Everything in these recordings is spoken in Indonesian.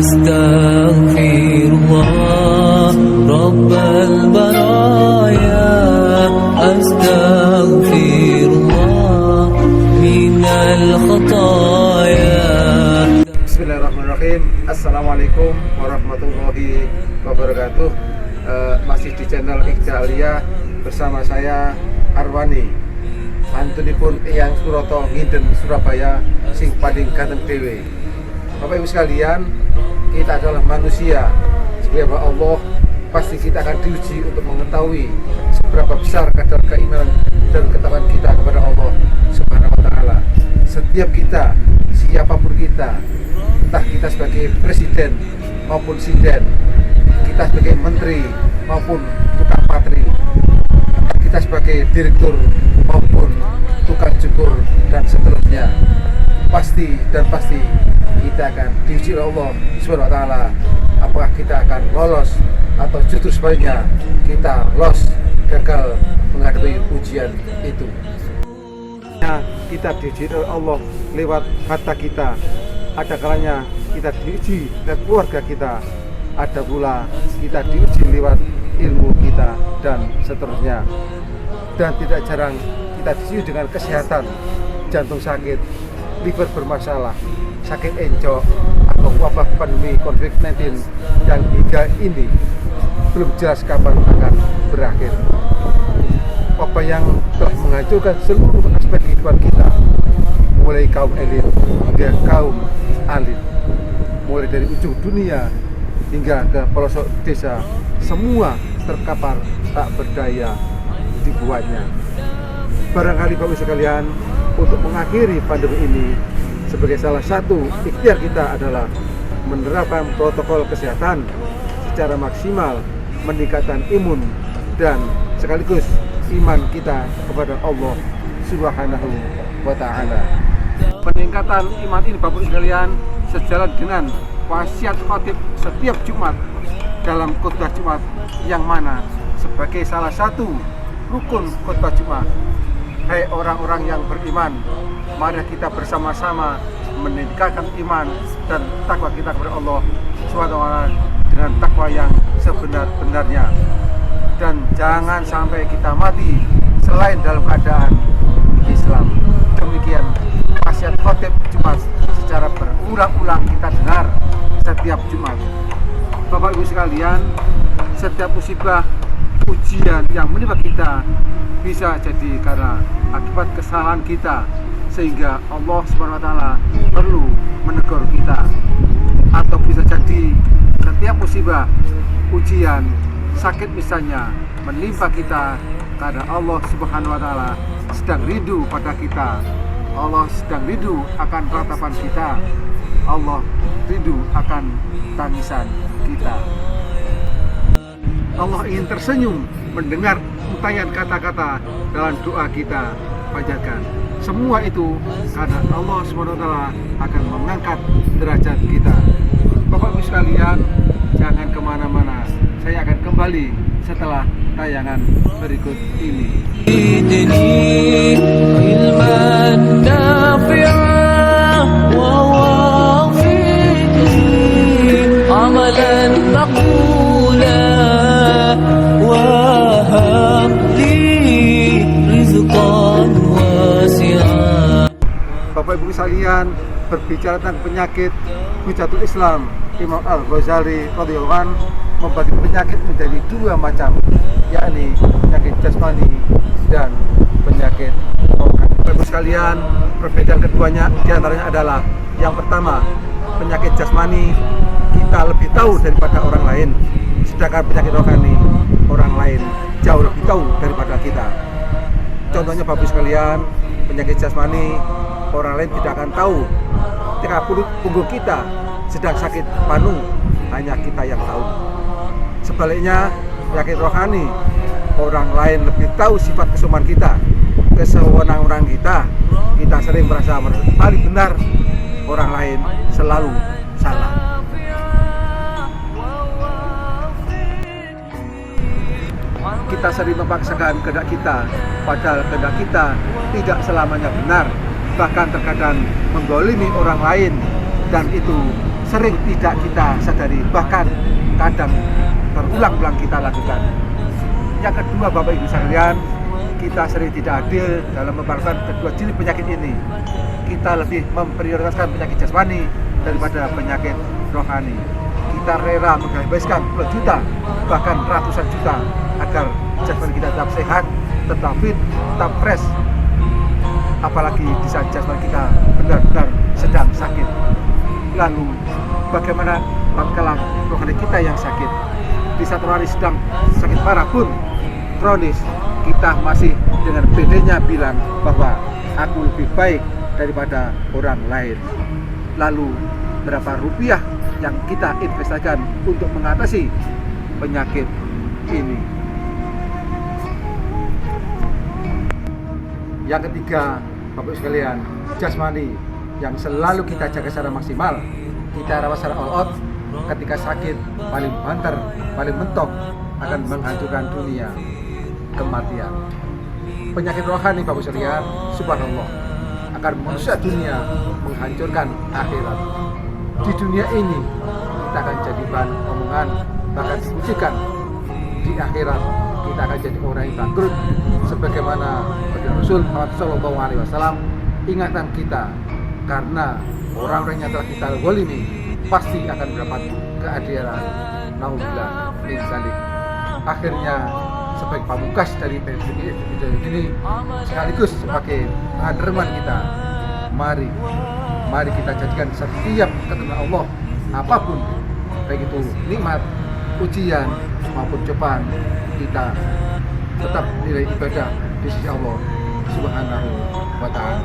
Astaghfirullah Rabbal baraya, Astaghfirullah minal khataya. Bismillahirrahmanirrahim. Assalamualaikum warahmatullahi wabarakatuh. Masih di channel Iqja Alia bersama saya Arwani. Antunipun Eyang Suroto Nginden Surabaya sing paling ganteng dewe. Bapak Ibu sekalian, kita adalah manusia. Sebagai Allah, pasti kita akan diuji untuk mengetahui seberapa besar kadar keimanan dan ketakwaan kita kepada Allah Subhanahu wa taala. Setiap kita, siapapun kita, entah kita sebagai presiden maupun sinden, kita sebagai menteri maupun tukang patri, entah kita sebagai direktur maupun tukang cukur dan seterusnya, pasti kita akan diuji oleh Allah Subhanahu wa taala. Apakah kita akan lolos atau justru sebaliknya kita gagal menghadapi ujian itu. Kita diuji oleh Allah lewat harta kita, ada kalanya kita diuji lewat keluarga kita, ada pula kita diuji lewat ilmu kita dan seterusnya. Dan tidak jarang kita diuji dengan kesehatan, jantung sakit, liver bermasalah, sakit encok, atau wabah pandemi COVID-19 yang hingga ini belum jelas kapan akan berakhir. Wabah yang telah menghancurkan seluruh aspek kehidupan kita, mulai kaum elit hingga kaum alit, mulai dari ujung dunia hingga ke pelosok desa, semua terkapar tak berdaya dibuatnya. Barangkali Bapak Ibu sekalian, untuk mengakhiri pandemi ini, sebagai salah satu ikhtiar kita adalah menerapkan protokol kesehatan secara maksimal, meningkatkan imun dan sekaligus iman kita kepada Allah Subhanahu wa taala. Peningkatan iman ini Bapak Ibu sekalian sejalan dengan wasiat khatib setiap Jumat dalam khutbah Jumat, yang mana sebagai salah satu rukun khutbah Jumat, hai orang-orang yang beriman, mari kita bersama-sama meningkatkan iman dan takwa kita kepada Allah Subhanahu wa taala dengan takwa yang sebenar-benarnya. Dan jangan sampai kita mati selain dalam keadaan Islam. Demikian wasiat khotib Jumat secara berulang-ulang kita dengar setiap Jumat. Bapak Ibu sekalian, setiap musibah, ujian yang menimpa kita bisa jadi karena akibat kesalahan kita, sehingga Allah Subhanahu wa taala perlu menegur kita. Atau bisa jadi setiap musibah, ujian, sakit misalnya menimpa kita karena Allah Subhanahu wa taala sedang rindu pada kita. Allah sedang rindu akan ratapan kita. Allah rindu akan tangisan kita. Allah ingin tersenyum mendengar untayan kata-kata dalam doa kita panjatkan. Semua itu karena Allah SWT akan mengangkat derajat kita. Bapak Ibu sekalian, jangan kemana-mana. Saya akan kembali setelah tayangan berikut ini. Bapak Ibu sekalian, berbicara tentang penyakit, Hujatul Islam Imam Al-Ghazali radhiyallahu anhu membagi penyakit menjadi dua macam, yakni penyakit jasmani dan penyakit rohani. Bapak Ibu sekalian, perbedaan keduanya diantaranya adalah, yang pertama, penyakit jasmani kita lebih tahu daripada orang lain, sedangkan penyakit rohani orang lain jauh lebih tahu daripada kita. Contohnya Bapak Ibu sekalian, penyakit jasmani orang lain tidak akan tahu. Ketika punggung kita sedang sakit panu, hanya kita yang tahu. Sebaliknya, penyakit rohani orang lain lebih tahu sifat kesopanan kita, kesewenang-wenang kita. Kita sering merasa paling benar, orang lain selalu salah. Kita sering memaksakan kehendak kita, padahal kehendak kita tidak selamanya benar. Bahkan terkadang menggolimi orang lain, dan itu sering tidak kita sadari, bahkan kadang berulang-ulang kita lakukan. Yang kedua, Bapak Ibu sekalian, kita sering tidak adil dalam memperlakukan kedua jenis penyakit ini. Kita lebih memprioritaskan penyakit jasmani daripada penyakit rohani. Kita rela menghabiskan puluhan juta, bahkan ratusan juta agar jasmani kita tetap sehat, tetap fit, tetap fresh. Apalagi di saat jasmani kita benar-benar sedang sakit. Lalu bagaimana tatkala rohani kita yang sakit? Di saat rohani sedang sakit parah pun kronis, kita masih dengan bedanya bilang bahwa aku lebih baik daripada orang lain. Lalu berapa rupiah yang kita investasikan untuk mengatasi penyakit ini? Yang ketiga, Bapak Ibu sekalian, jasmani yang selalu kita jaga secara maksimal, kita rawat secara all out. Ketika sakit, paling banter, paling mentok, akan menghancurkan dunia, kematian. Penyakit rohani, Bapak Ibu sekalian, subhanallah, akan merusak dunia, menghancurkan akhirat. Di dunia ini kita akan jadi bahan omongan, bahkan diujikan. Di akhirat kita akan jadi orang yang bangkrut, sebagaimana Rasul Muhammad SAW ingatan kita, karena orang-orang yang telah kita zalimi pasti akan mendapat keadilan. Nauzubillah min dzalik. Akhirnya sebagai pamungkas dari video ini, sekaligus sebagai pengaderman kita, mari kita jadikan setiap ketemu Allah, apapun baik itu nikmat, ujian maupun cobaan, kita tetap nilai ibadah di sisi Allah Subhanahu wa ta'ala.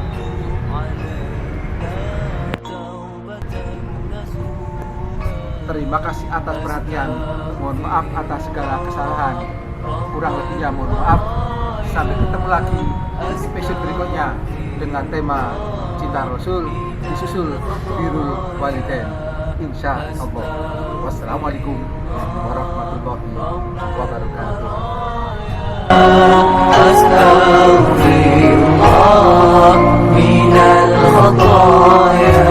Terima kasih atas perhatian. Mohon maaf atas segala kesalahan. Kurang lebihnya mohon maaf. Sampai ketemu lagi di episode berikutnya dengan tema cinta Rasul disusul birrul walidain. Insya Allah. Wassalamualaikum warahmatullahi wabarakatuh. أستغفر الله من الخطايا